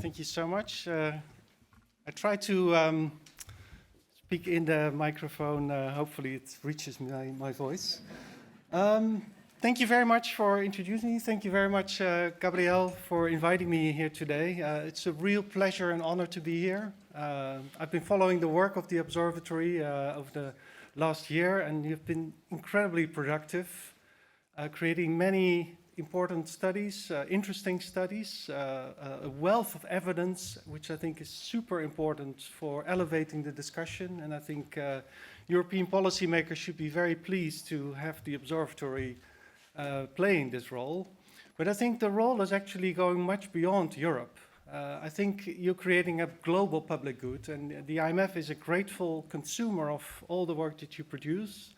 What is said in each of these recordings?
Thank you so much. I try to speak in the microphone. Hopefully it reaches my voice. Thank you very much for introducing me. Thank you very much, Gabrielle, for inviting me here today. It's a real pleasure and honor to be here. I've been following the work of the observatory over the last year, and you've been incredibly productive, creating many important studies, interesting studies, a wealth of evidence, which I think is super important for elevating the discussion. And I think European policymakers should be very pleased to have the observatory playing this role. But I think the role is actually going much beyond Europe. I think you're creating a global public good, and the IMF is a grateful consumer of all the work that you produce.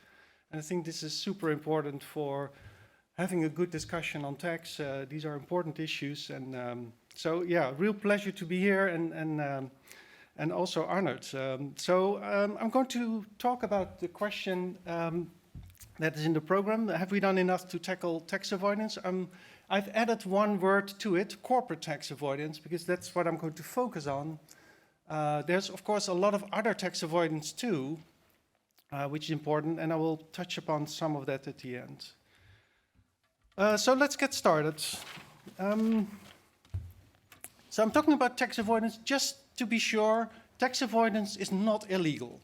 And I think this is super important for having a good discussion on tax. These are important issues, and so yeah, real pleasure to be here, and also honored. I'm going to talk about the question that is in the program. Have we done enough to tackle tax avoidance? I've added one word to it, corporate tax avoidance, because that's what I'm going to focus on. There's of course a lot of other tax avoidance too, which is important, and I will touch upon some of that at the end. So let's get started. So I'm talking about tax avoidance. Just to be sure, tax avoidance is not illegal.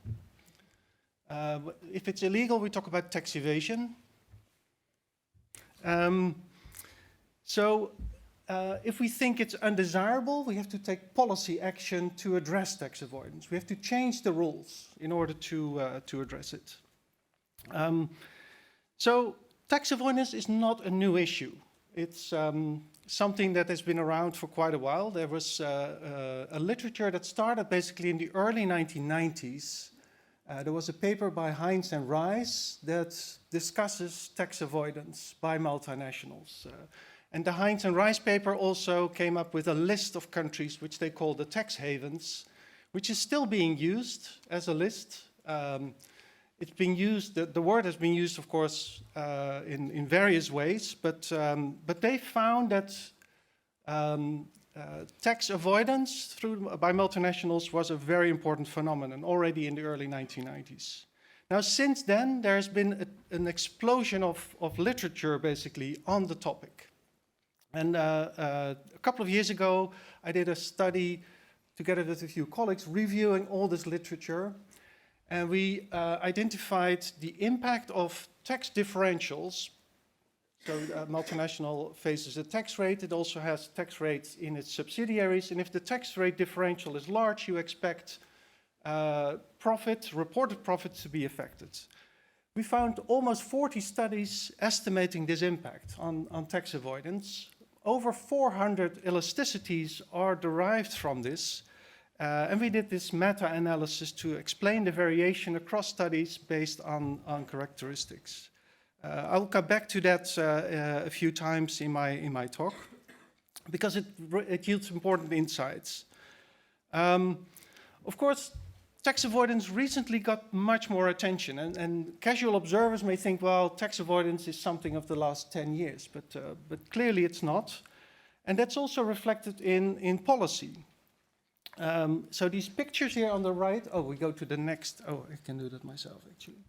If it's illegal, we talk about tax evasion. If we think it's undesirable, we have to take policy action to address tax avoidance. We have to change the rules in order to address it. Tax avoidance is not a new issue. It's something that has been around for quite a while. There was a literature that started basically in the early 1990s. There was a paper by Heinz and Rice that discusses tax avoidance by multinationals. And the Heinz and Rice paper also came up with a list of countries which they call the tax havens, which is still being used as a list. It's being used, the word has been used, of course, in various ways, but they found that tax avoidance by multinationals was a very important phenomenon already in the early 1990s. Now, since then, there's been an explosion of literature, basically, on the topic. And a couple of years ago, I did a study together with a few colleagues reviewing all this literature. And we identified the impact of tax differentials. So a multinational faces a tax rate. It also has tax rates in its subsidiaries. And if the tax rate differential is large, you expect reported profits to be affected. We found almost 40 studies estimating this impact on tax avoidance. Over 400 elasticities are derived from this. And we did this meta-analysis to explain the variation across studies based on characteristics. I'll come back to that a few times in my talk, because it yields important insights. Of course, tax avoidance recently got much more attention, and casual observers may think, well, tax avoidance is something of the last 10 years, but clearly it's not. And that's also reflected in policy. So these pictures here on the right, we go to the next, I can do that myself actually.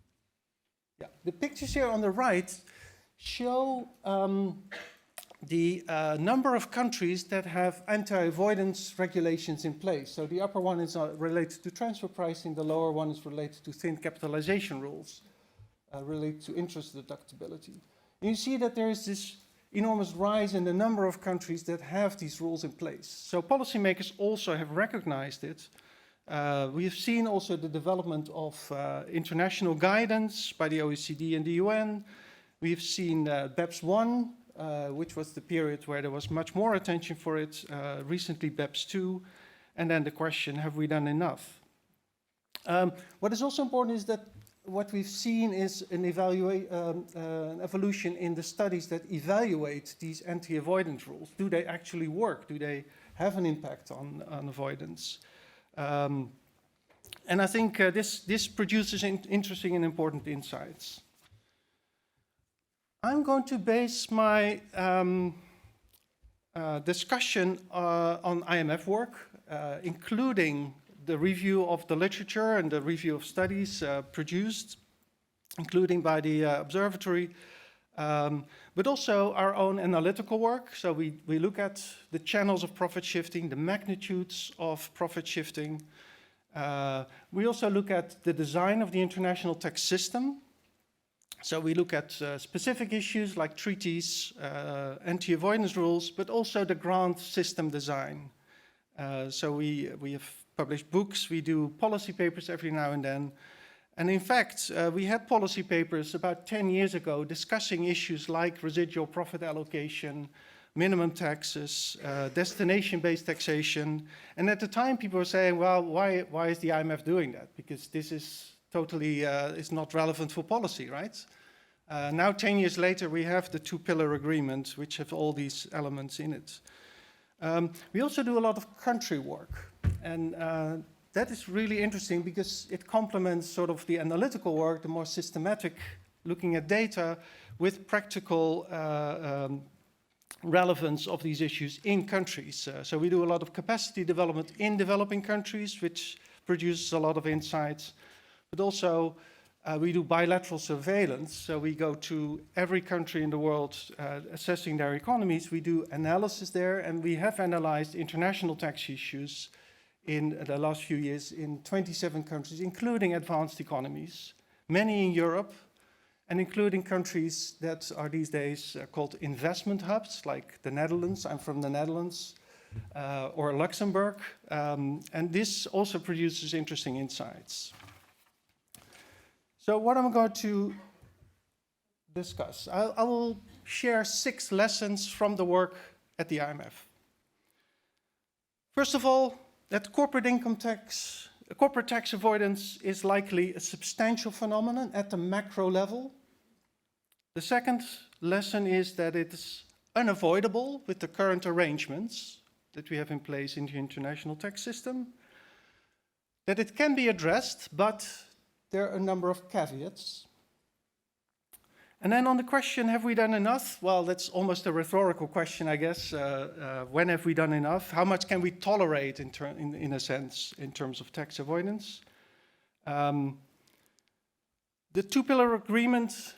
Yeah, the pictures here on the right show the number of countries that have anti-avoidance regulations in place. So the upper one is related to transfer pricing, the lower one is related to thin capitalization rules, related to interest deductibility. And you see that there is this enormous rise in the number of countries that have these rules in place. So policymakers also have recognized it. We have seen also the development of international guidance by the OECD and the UN. We have seen BEPS 1, which was the period where there was much more attention for it, recently BEPS 2, and then the question, have we done enough? What is also important is that what we've seen is an evolution in the studies that evaluate these anti-avoidance rules. Do they actually work? Do they have an impact on avoidance? And I think this produces interesting and important insights. I'm going to base my discussion on IMF work, including the review of the literature and the review of studies produced, including by the observatory, but also our own analytical work. So we look at the channels of profit shifting, the magnitudes of profit shifting. We also look at the design of the international tax system. So we look at specific issues like treaties, anti-avoidance rules, but also the grant system design. So we have published books, we do policy papers every now and then. And in fact, we had policy papers about 10 years ago discussing issues like residual profit allocation, minimum taxes, destination-based taxation. And at the time, people were saying, well, why is the IMF doing that? Because this is totally is not relevant for policy, right? Now, 10 years later, we have the two-pillar agreement, which have all these elements in it. We also do a lot of country work. And that is really interesting because it complements sort of the analytical work, the more systematic looking at data with practical relevance of these issues in countries. So we do a lot of capacity development in developing countries, which produces a lot of insights. But also we do bilateral surveillance. So we go to every country in the world assessing their economies. We do analysis there, and we have analyzed international tax issues in the last few years in 27 countries, including advanced economies, many in Europe, and including countries that are these days called investment hubs, like the Netherlands. I'm from the Netherlands, or Luxembourg. And this also produces interesting insights. So what I'm going to discuss, I will share 6 lessons from the work at the IMF. First of all, that corporate tax avoidance is likely a substantial phenomenon at the macro level. The second lesson is that it is unavoidable with the current arrangements that we have in place in the international tax system. That it can be addressed, but there are a number of caveats. And then on the question, have we done enough? Well, that's almost a rhetorical question, I guess. When have we done enough? How much can we tolerate in a sense in terms of tax avoidance? The two-pillar agreement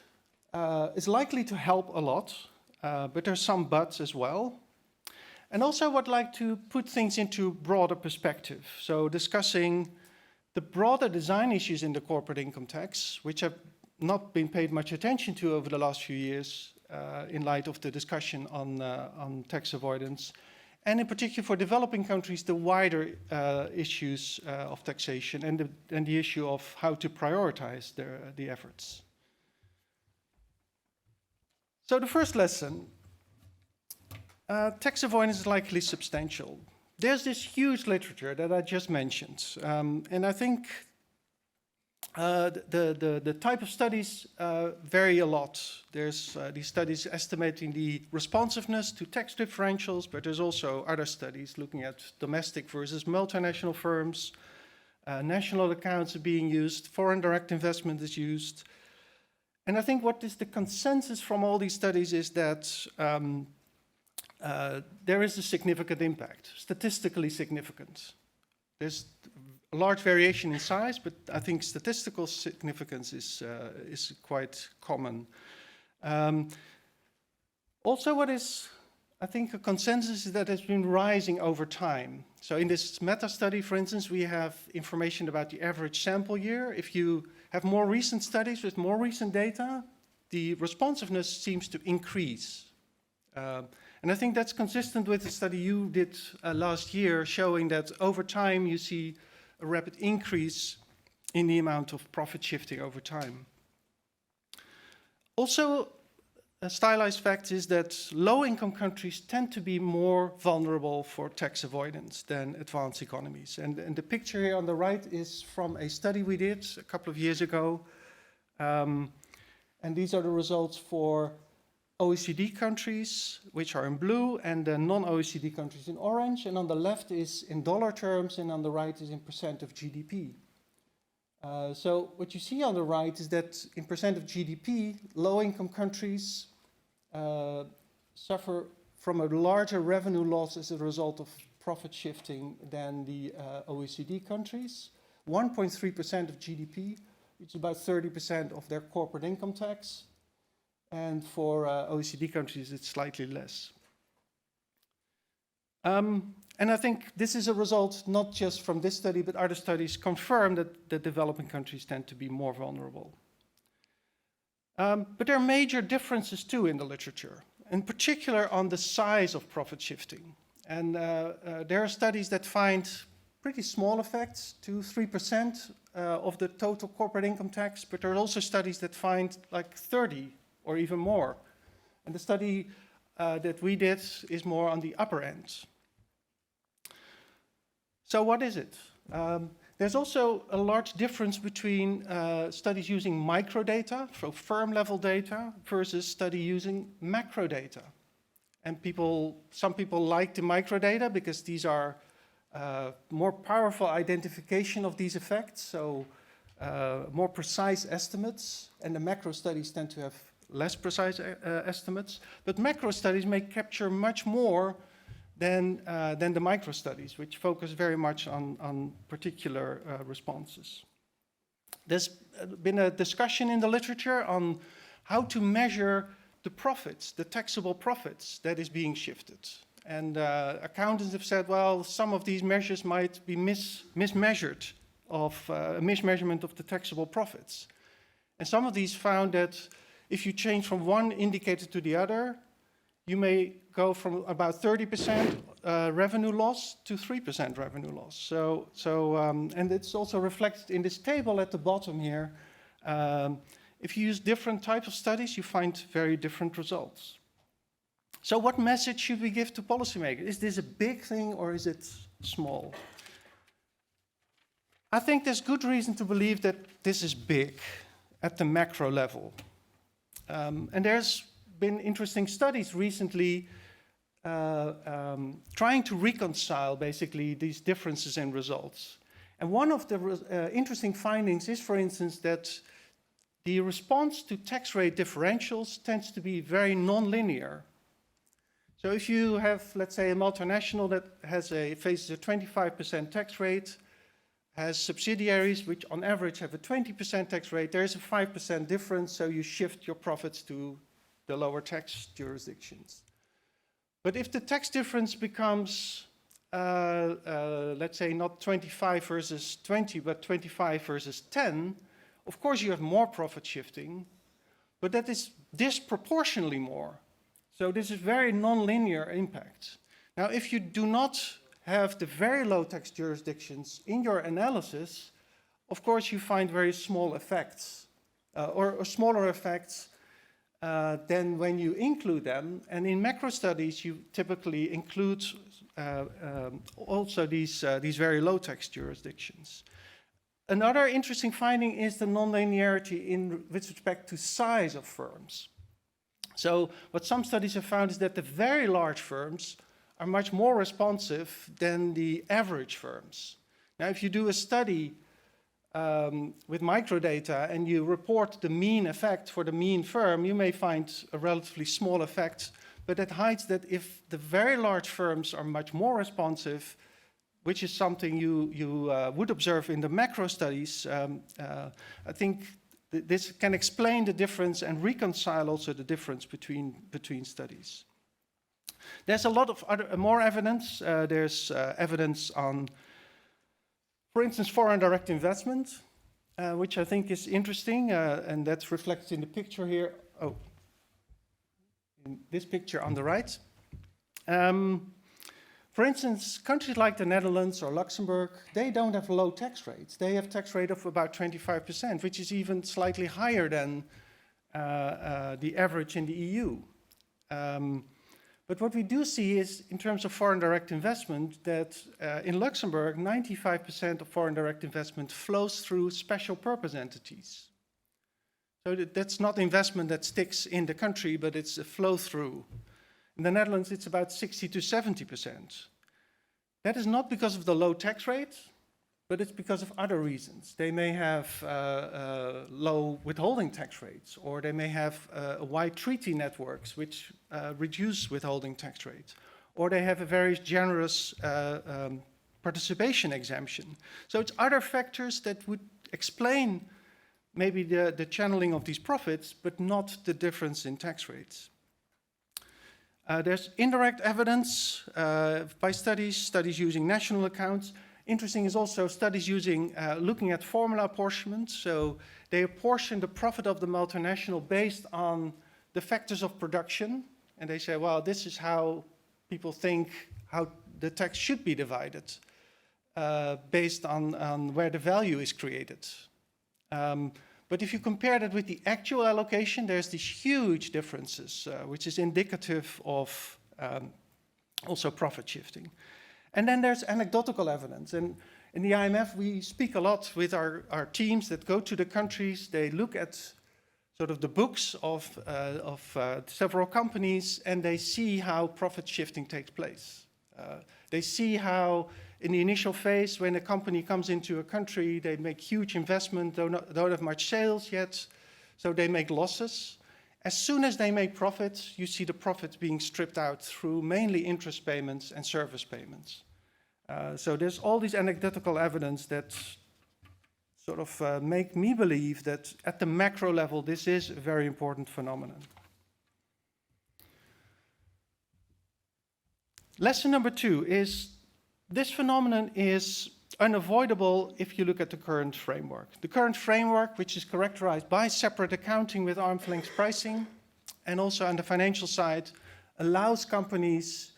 is likely to help a lot, but there's some buts as well. And also I'd like to put things into broader perspective. So discussing the broader design issues in the corporate income tax, which have not been paid much attention to over the last few years in light of the discussion on tax avoidance, and in particular for developing countries, the wider issues of taxation and the issue of how to prioritize the efforts. So the first lesson, tax avoidance is likely substantial. There's this huge literature that I just mentioned, and I think the type of studies vary a lot. There's these studies estimating the responsiveness to tax differentials, but there's also other studies looking at domestic versus multinational firms. National accounts are being used, foreign direct investment is used. And I think what is the consensus from all these studies is that there is a significant impact, statistically significant. There's a large variation in size, but I think statistical significance is quite common. Also, what is, I think, a consensus is that it's been rising over time. So in this meta-study, for instance, we have information about the average sample year. If you have more recent studies with more recent data, the responsiveness seems to increase. And I think that's consistent with the study you did last year, showing that over time you see a rapid increase in the amount of profit shifting over time. Also, a stylized fact is that low-income countries tend to be more vulnerable for tax avoidance than advanced economies. And the picture here on the right is from a study we did a couple of years ago. And these are the results for OECD countries, which are in blue, and the non-OECD countries in orange. And on the left is in dollar terms, and on the right is in percent of GDP. So what you see on the right is that in percent of GDP, low-income countries suffer from a larger revenue loss as a result of profit shifting than the OECD countries. 1.3% of GDP, which is about 30% of their corporate income tax. And for OECD countries, it's slightly less. And I think this is a result not just from this study, but other studies confirm that the developing countries tend to be more vulnerable. But there are major differences too in the literature, in particular on the size of profit shifting. And there are studies that find pretty small effects, 2-3% of the total corporate income tax, but there are also studies that find like 30 or even more. And the study that we did is more on the upper end. So what is it? There's also a large difference between studies using microdata, so firm-level data, versus study using macro data. And some people like the microdata because these are more powerful identification of these effects, so more precise estimates, and the macro studies tend to have less precise estimates. But macro studies may capture much more than the micro studies, which focus very much on particular responses. There's been a discussion in the literature on how to measure the profits, the taxable profits that is being shifted. And accountants have said, well, some of these measures might be mismeasured, a mismeasurement of the taxable profits. And some of these found that if you change from one indicator to the other, you may go from about 30% revenue loss to 3% revenue loss. And it's also reflected in this table at the bottom here. If you use different types of studies, you find very different results. So what message should we give to policymakers? Is this a big thing or is it small? I think there's good reason to believe that this is big at the macro level. And there's been interesting studies recently trying to reconcile basically these differences in results. And one of the interesting findings is, for instance, that the response to tax rate differentials tends to be very non-linear. So if you have, let's say, a multinational that faces a 25% tax rate, has subsidiaries which on average have a 20% tax rate, there is a 5% difference, so you shift your profits to the lower tax jurisdictions. But if the tax difference becomes, let's say, not 25 versus 20, but 25 versus 10, of course you have more profit shifting, but that is disproportionately more. So this is very non-linear impact. Now, if you do not have the very low tax jurisdictions in your analysis, of course you find very small effects, or smaller effects than when you include them. And in macro studies, you typically include also these very low tax jurisdictions. Another interesting finding is the non-linearity with respect to size of firms. So what some studies have found is that the very large firms are much more responsive than the average firms. Now, if you do a study with microdata and you report the mean effect for the mean firm, you may find a relatively small effect, but that hides that if the very large firms are much more responsive, which is something you would observe in the macro studies, I think this can explain the difference and reconcile also the difference between studies. There's a lot of more evidence. There's evidence on, for instance, foreign direct investment, which I think is interesting, and that's reflected in the picture here. Oh, in this picture on the right. For instance, countries like the Netherlands or Luxembourg, they don't have low tax rates. They have a tax rate of about 25%, which is even slightly higher than the average in the EU. But what we do see is, in terms of foreign direct investment, that in Luxembourg, 95% of foreign direct investment flows through special purpose entities. So that's not investment that sticks in the country, but it's a flow through. In the Netherlands, it's about 60 to 70%. That is not because of the low tax rate, but it's because of other reasons. They may have low withholding tax rates, or they may have wide treaty networks which reduce withholding tax rates, or they have a very generous participation exemption. So it's other factors that would explain maybe the channeling of these profits, but not the difference in tax rates. There's indirect evidence by studies using national accounts. Interesting is also studies looking at formula apportionment. So they apportion the profit of the multinational based on the factors of production. And they say, well, this is how people think how the tax should be divided based on where the value is created. But if you compare that with the actual allocation, there's these huge differences, which is indicative of also profit shifting. And then there's anecdotal evidence. And in the IMF, we speak a lot with our teams that go to the countries. They look at sort of the books of several companies, and they see how profit shifting takes place. They see how in the initial phase, when a company comes into a country, they make huge investment, don't have much sales yet, so they make losses. As soon as they make profits, you see the profits being stripped out through mainly interest payments and service payments. So there's all these anecdotal evidence that sort of make me believe that at the macro level, this is a very important phenomenon. Lesson number 2 is this phenomenon is unavoidable if you look at the current framework. The current framework, which is characterized by separate accounting with arm's length pricing, and also on the financial side, allows companies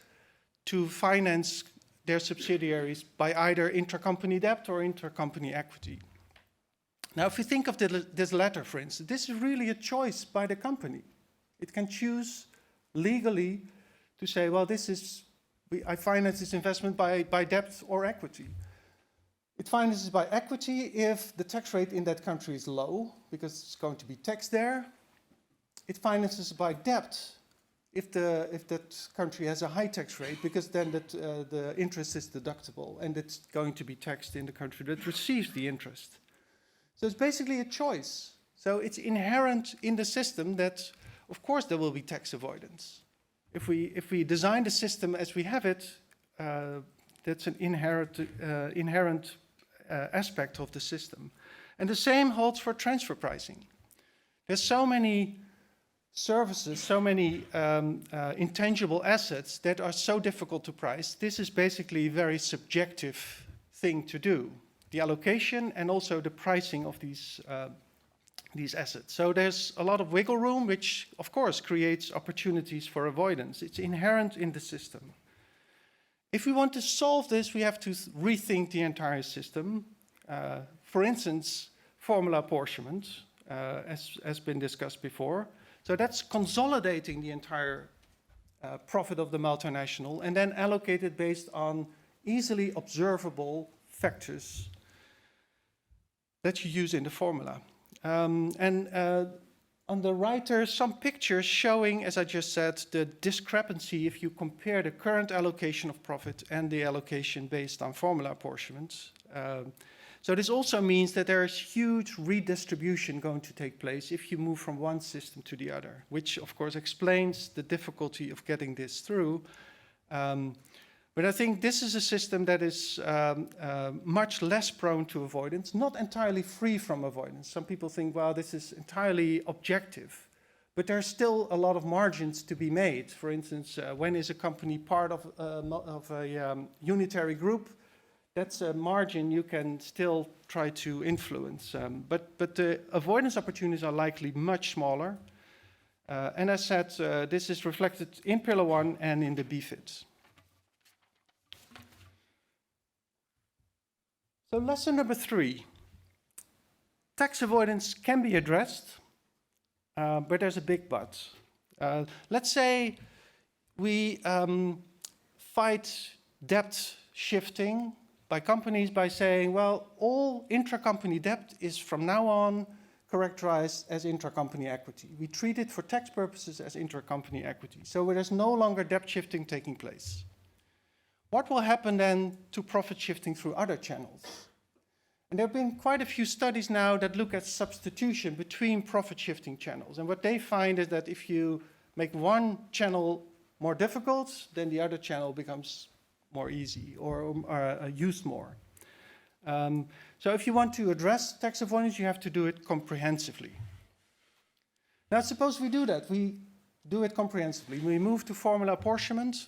to finance their subsidiaries by either intercompany debt or intercompany equity. Now, if you think of this latter, for instance, this is really a choice by the company. It can choose legally to say, well, I finance this investment by debt or equity. It finances by equity if the tax rate in that country is low, because it's going to be taxed there. It finances by debt if that country has a high tax rate, because then the interest is deductible and it's going to be taxed in the country that receives the interest. So it's basically a choice. So it's inherent in the system that, of course, there will be tax avoidance. If we design the system as we have it, that's an inherent aspect of the system. And the same holds for transfer pricing. There's so many services, so many intangible assets that are so difficult to price. This is basically a very subjective thing to do, the allocation and also the pricing of these assets. So there's a lot of wiggle room, which of course creates opportunities for avoidance. It's inherent in the system. If we want to solve this, we have to rethink the entire system. For instance, formula apportionment, as has been discussed before. So that's consolidating the entire profit of the multinational and then allocated based on easily observable factors that you use in the formula. On the right, there are some pictures showing, as I just said, the discrepancy if you compare the current allocation of profit and the allocation based on formula apportionment. So this also means that there is huge redistribution going to take place if you move from one system to the other, which of course explains the difficulty of getting this through. But I think this is a system that is much less prone to avoidance, not entirely free from avoidance. Some people think, well, this is entirely objective. But there's still a lot of margins to be made. For instance, when is a company part of a unitary group? That's a margin you can still try to influence. But the avoidance opportunities are likely much smaller. And as said, this is reflected in Pillar 1 and in the BFIT. So lesson number 3. Tax avoidance can be addressed, but there's a big but. Let's say we fight debt shifting by companies by saying, well, all intracompany debt is from now on characterized as intracompany equity. We treat it for tax purposes as intracompany equity. So there's no longer debt shifting taking place. What will happen then to profit shifting through other channels? And there have been quite a few studies now that look at substitution between profit-shifting channels. And what they find is that if you make one channel more difficult, then the other channel becomes more easy or used more. So if you want to address tax avoidance, you have to do it comprehensively. Now suppose we do that. We do it comprehensively. We move to formula apportionment.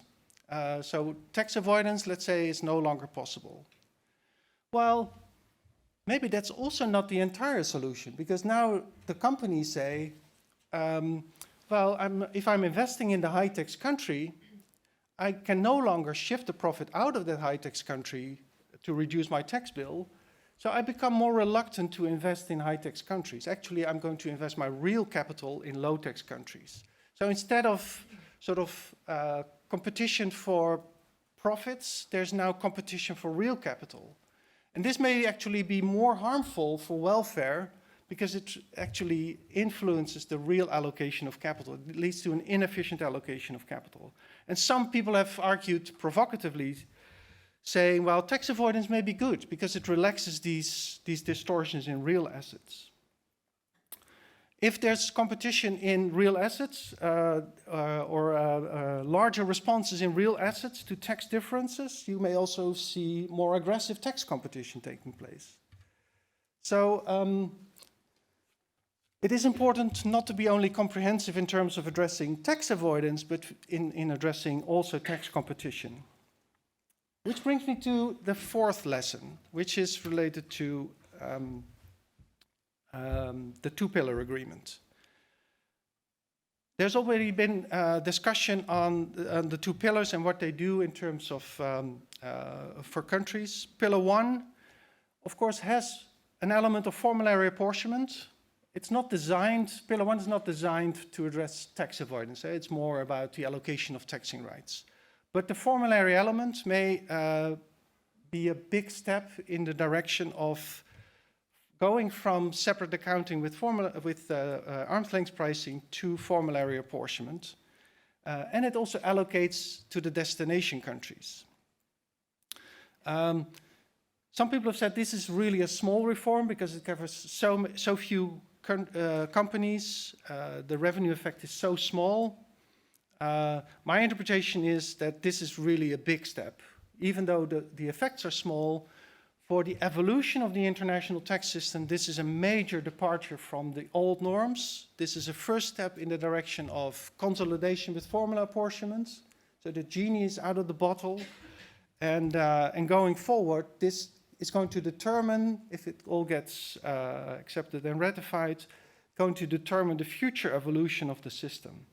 So tax avoidance, let's say, is no longer possible. Well, maybe that's also not the entire solution, because now the companies say, well, if I'm investing in the high-tax country, I can no longer shift the profit out of that high-tax country to reduce my tax bill, so I become more reluctant to invest in high-tax countries. Actually, I'm going to invest my real capital in low-tax countries. So instead of sort of competition for profits, there's now competition for real capital. And this may actually be more harmful for welfare because it actually influences the real allocation of capital. It leads to an inefficient allocation of capital. And some people have argued provocatively, saying, well, tax avoidance may be good because it relaxes these distortions in real assets. If there's competition in real assets or larger responses in real assets to tax differences, you may also see more aggressive tax competition taking place. So it is important not to be only comprehensive in terms of addressing tax avoidance, but in addressing also tax competition. Which brings me to the fourth lesson, which is related to the two-pillar agreement. There's already been discussion on the two pillars and what they do in terms of for countries. Pillar 1, of course, has an element of formulary apportionment. It's not designed, Pillar 1 is not designed to address tax avoidance. It's more about the allocation of taxing rights. But the formulary element may be a big step in the direction of going from separate accounting with arm's length pricing to formulary apportionment. And it also allocates to the destination countries. Some people have said this is really a small reform because it covers so few companies. The revenue effect is so small. My interpretation is that this is really a big step. Even though the effects are small, for the evolution of the international tax system, this is a major departure from the old norms. This is a first step in the direction of consolidation with formula apportionments. So the genie is out of the bottle. And going forward, this is going to determine, if it all gets accepted and ratified, going to determine the future evolution of the system.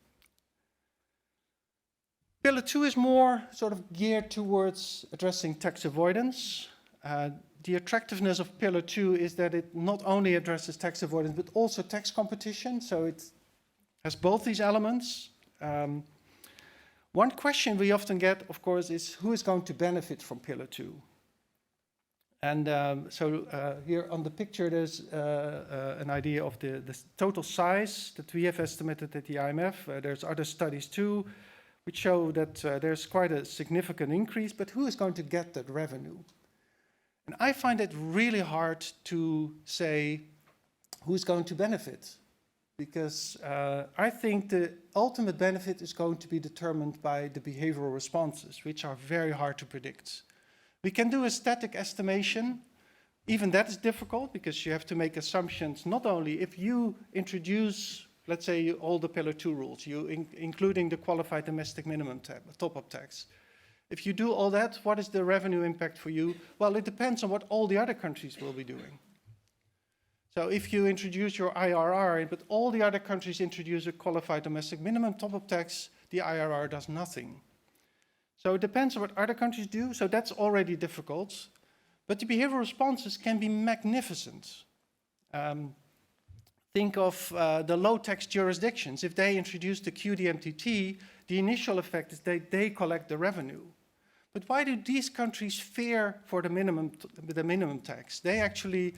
Pillar 2 is more sort of geared towards addressing tax avoidance. The attractiveness of Pillar 2 is that it not only addresses tax avoidance, but also tax competition. So it has both these elements. One question we often get, of course, is who is going to benefit from Pillar 2? And here on the picture, there's an idea of the total size that we have estimated at the IMF. There's other studies too, which show that there's quite a significant increase, but who is going to get that revenue? And I find it really hard to say who's going to benefit, because I think the ultimate benefit is going to be determined by the behavioral responses, which are very hard to predict. We can do a static estimation. Even that is difficult, because you have to make assumptions, not only if you introduce, let's say, all the Pillar 2 rules, including the qualified domestic minimum top-up tax. If you do all that, what is the revenue impact for you? Well, it depends on what all the other countries will be doing. So if you introduce your IRR, but all the other countries introduce a qualified domestic minimum top-up tax, the IRR does nothing. So it depends on what other countries do, so that's already difficult. But the behavioral responses can be magnificent. Think of the low-tax jurisdictions. If they introduce the QDMTT, the initial effect is they collect the revenue. But why do these countries fear for the minimum tax? They actually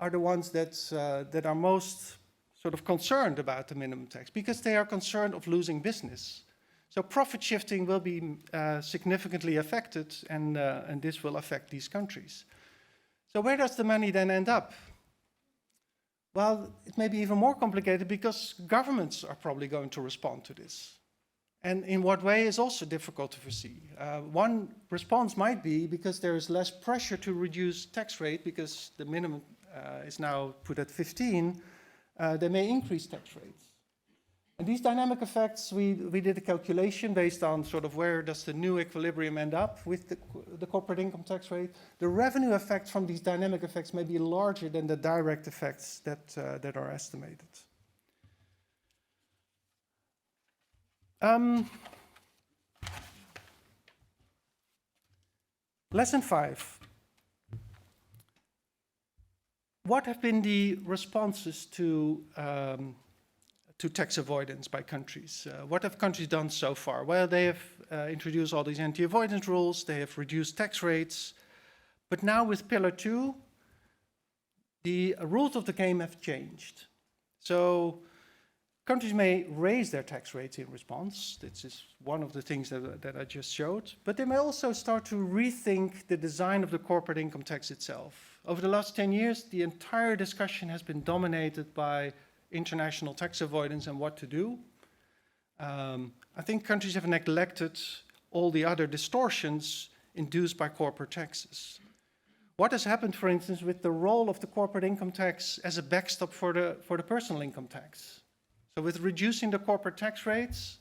are the ones that are most sort of concerned about the minimum tax, because they are concerned of losing business. So profit shifting will be significantly affected, and this will affect these countries. So where does the money then end up? Well, it may be even more complicated because governments are probably going to respond to this. And in what way is also difficult to foresee. One response might be because there is less pressure to reduce tax rate because the minimum is now put at 15, they may increase tax rates. And these dynamic effects, we did a calculation based on sort of where does the new equilibrium end up with the corporate income tax rate. The revenue effects from these dynamic effects may be larger than the direct effects that are estimated. Lesson 5. What have been the responses to tax avoidance by countries? What have countries done so far? Well, they have introduced all these anti-avoidance rules, they have reduced tax rates, but now with Pillar 2, the rules of the game have changed. So countries may raise their tax rates in response. This is one of the things that I just showed. But they may also start to rethink the design of the corporate income tax itself. Over the last 10 years, the entire discussion has been dominated by international tax avoidance and what to do. I think countries have neglected all the other distortions induced by corporate taxes. What has happened, for instance, with the role of the corporate income tax as a backstop for the personal income tax? So with reducing the corporate tax rates,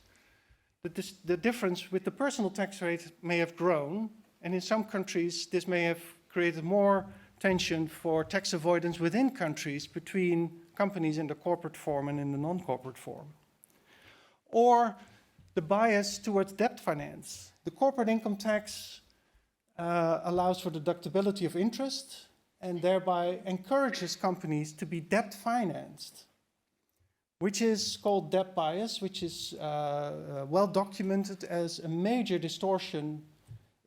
the difference with the personal tax rate may have grown, and in some countries this may have created more tension for tax avoidance within countries between companies in the corporate form and in the non-corporate form. Or the bias towards debt finance. The corporate income tax allows for deductibility of interest and thereby encourages companies to be debt financed, which is called debt bias, which is well documented as a major distortion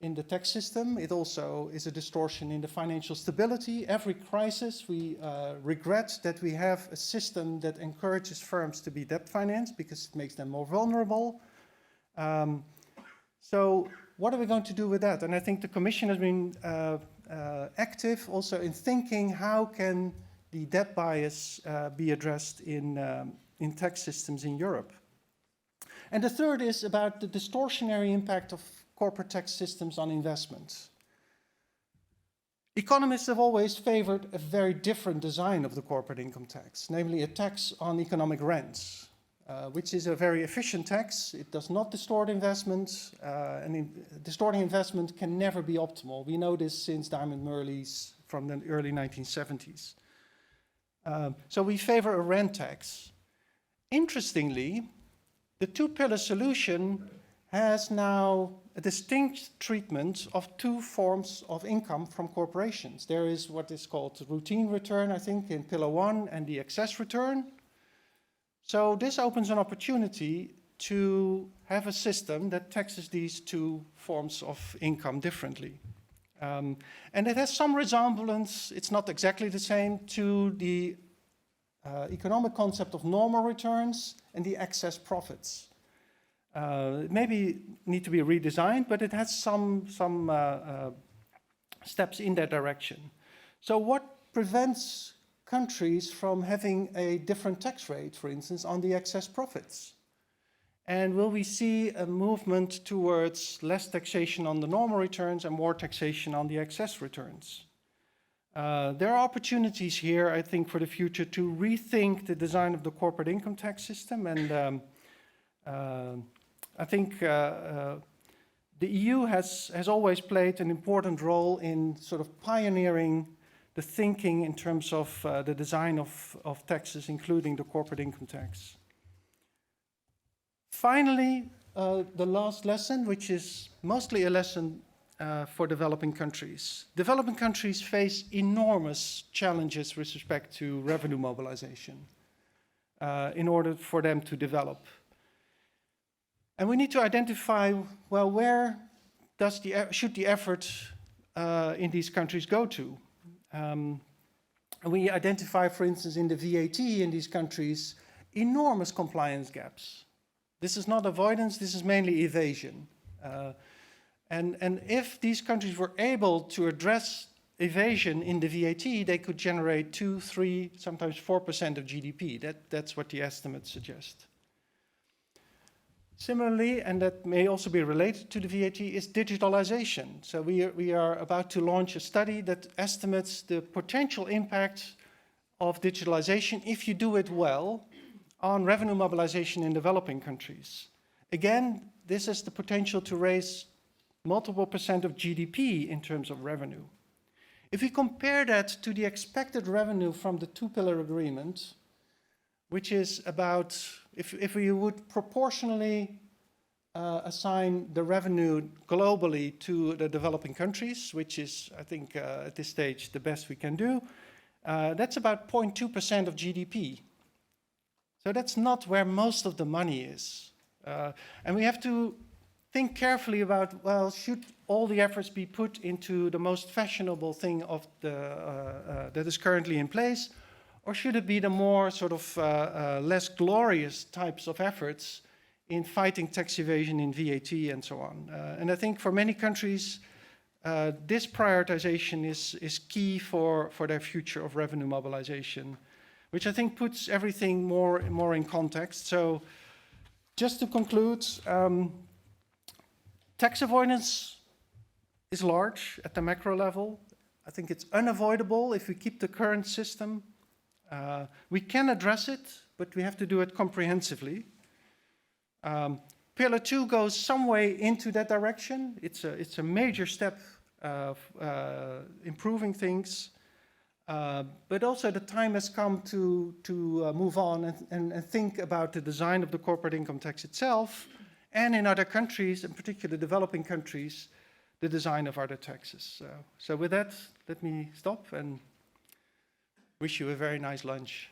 in the tax system. It also is a distortion in the financial stability. Every crisis, we regret that we have a system that encourages firms to be debt financed because it makes them more vulnerable. So what are we going to do with that? And I think the Commission has been active also in thinking how can the debt bias be addressed in tax systems in Europe. And the third is about the distortionary impact of corporate tax systems on investments. Economists have always favored a very different design of the corporate income tax, namely a tax on economic rents, which is a very efficient tax. It does not distort investment, distorting investment can never be optimal. We know this since Diamond Murley's from the early 1970s. So we favor a rent tax. Interestingly, the two-pillar solution has now a distinct treatment of two forms of income from corporations. There is what is called the routine return, I think, in Pillar 1, and the excess return. So this opens an opportunity to have a system that taxes these two forms of income differently. And it has some resemblance, it's not exactly the same, to the economic concept of normal returns and the excess profits. It maybe need to be redesigned, but it has some steps in that direction. So what prevents countries from having a different tax rate, for instance, on the excess profits? And will we see a movement towards less taxation on the normal returns and more taxation on the excess returns? There are opportunities here, I think, for the future to rethink the design of the corporate income tax system. And I think the EU has always played an important role in sort of pioneering the thinking in terms of the design of taxes, including the corporate income tax. Finally, the last lesson, which is mostly a lesson for developing countries. Developing countries face enormous challenges with respect to revenue mobilization in order for them to develop. And we need to identify, well, where should the effort in these countries go to? And we identify, for instance, in the VAT in these countries, enormous compliance gaps. This is not avoidance, this is mainly evasion. And if these countries were able to address evasion in the VAT, they could generate 2, 3, sometimes 4% of GDP. That's what the estimates suggest. Similarly, and that may also be related to the VAT, is digitalization. So we are about to launch a study that estimates the potential impact of digitalization, if you do it well, on revenue mobilization in developing countries. Again, this has the potential to raise multiple percent of GDP in terms of revenue. If we compare that to the expected revenue from the two-pillar agreement, which is about, if we would proportionally assign the revenue globally to the developing countries, which is, I think, at this stage, the best we can do, that's about 0.2% of GDP. So that's not where most of the money is. And we have to think carefully about, well, should all the efforts be put into the most fashionable thing of that is currently in place, or should it be the more sort of less glorious types of efforts in fighting tax evasion in VAT and so on? And I think for many countries, this prioritization is key for their future of revenue mobilization, which I think puts everything more in context. So just to conclude, tax avoidance is large at the macro level. I think it's unavoidable if we keep the current system. We can address it, but we have to do it comprehensively. Pillar 2 goes some way into that direction. It's a major step of improving things. But also the time has come to move on and think about the design of the corporate income tax itself, and in other countries, in particular developing countries, the design of other taxes. So with that, let me stop and wish you a very nice lunch.